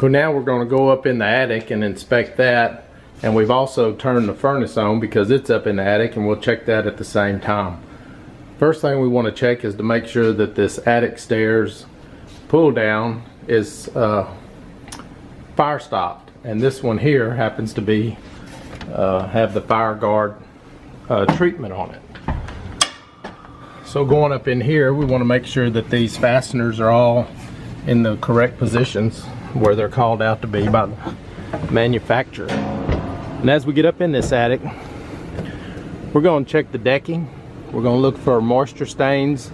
Now we're going to go up in the attic and inspect that, and we've also turned the furnace on because it's up in the attic, and we'll check that at the same time. First thing we want to check is to make sure that this attic stairs pull down is fire stopped, and this one here happens to be have the fire guard treatment on it. So going up in here, we want to make sure that these fasteners are all in the correct positions where they're called out to be by the manufacturer. And as we get up in this attic, we're going to check the decking. We're going to look for moisture stains,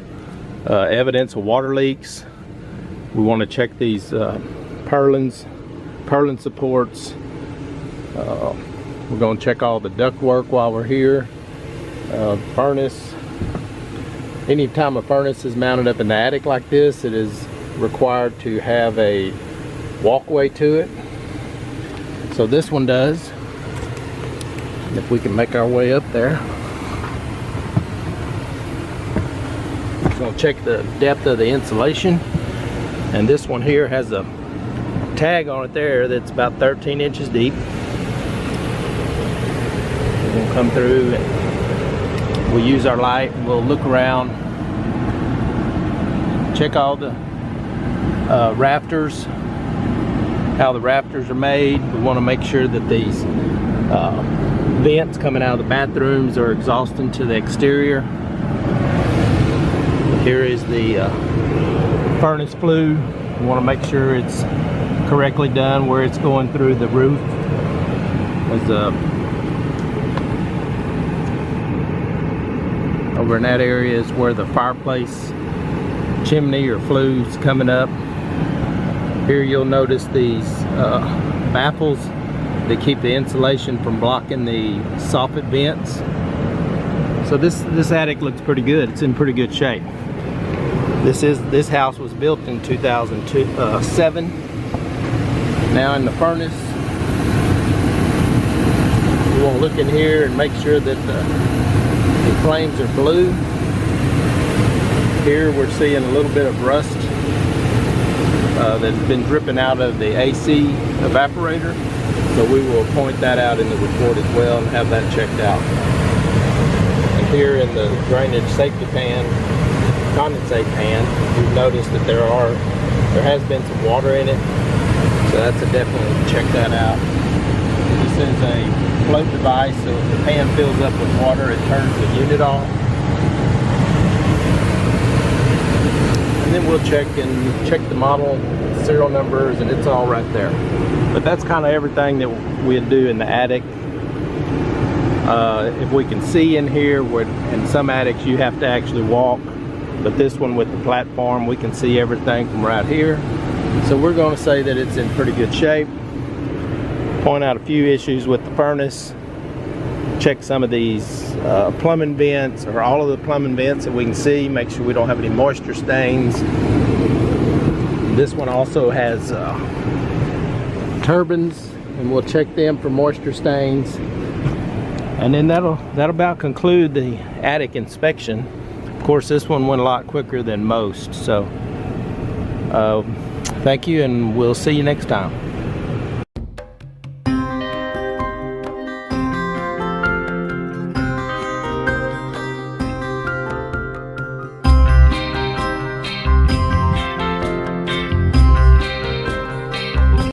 evidence of water leaks. We want to check these purlin supports. We're going to check all the duct work while we're here. Furnace. Anytime a furnace is mounted up in the attic like this, it is required to have a walkway to it. So this one does. If we can make our way up there. We're going to check the depth of the insulation. And this one here has a tag on it there that's about 13 inches deep. We're going to come through and we'll use our light and we'll look around, check all the rafters, how the rafters are made. We want to make sure that these vents coming out of the bathrooms are exhausting to the exterior. Here is the furnace flue. We want to make sure it's correctly done where it's going through the roof. Over in that area is where the fireplace chimney or flue's coming up. Here you'll notice these baffles that keep the insulation from blocking the soffit vents. So this attic looks pretty good. It's in pretty good shape. This house was built in 2007. Now in the furnace, we want to look in here and make sure that the flames are blue. Here we're seeing a little bit of rust that's been dripping out of the AC evaporator. So we will point that out in the report as well and have that checked out. And here in the drainage safety pan, condensate pan, we've noticed that there has been some water in it. So that's a definitely check that out. This is a float device, so if the pan fills up with water, it turns the unit off. And then we'll check the model, serial numbers, and it's all right there. But that's kind of everything that we'd do in the attic. If we can see in here, in some attics you have to actually walk, but this one with the platform, we can see everything from right here. So we're going to say that it's in pretty good shape. Point out a few issues with the furnace. Check some of these plumbing vents, or all of the plumbing vents that we can see. Make sure we don't have any moisture stains. This one also has turbines, and we'll check them for moisture stains. And then that'll about conclude the attic inspection. Of course, this one went a lot quicker than most. So thank you, and we'll see you next time.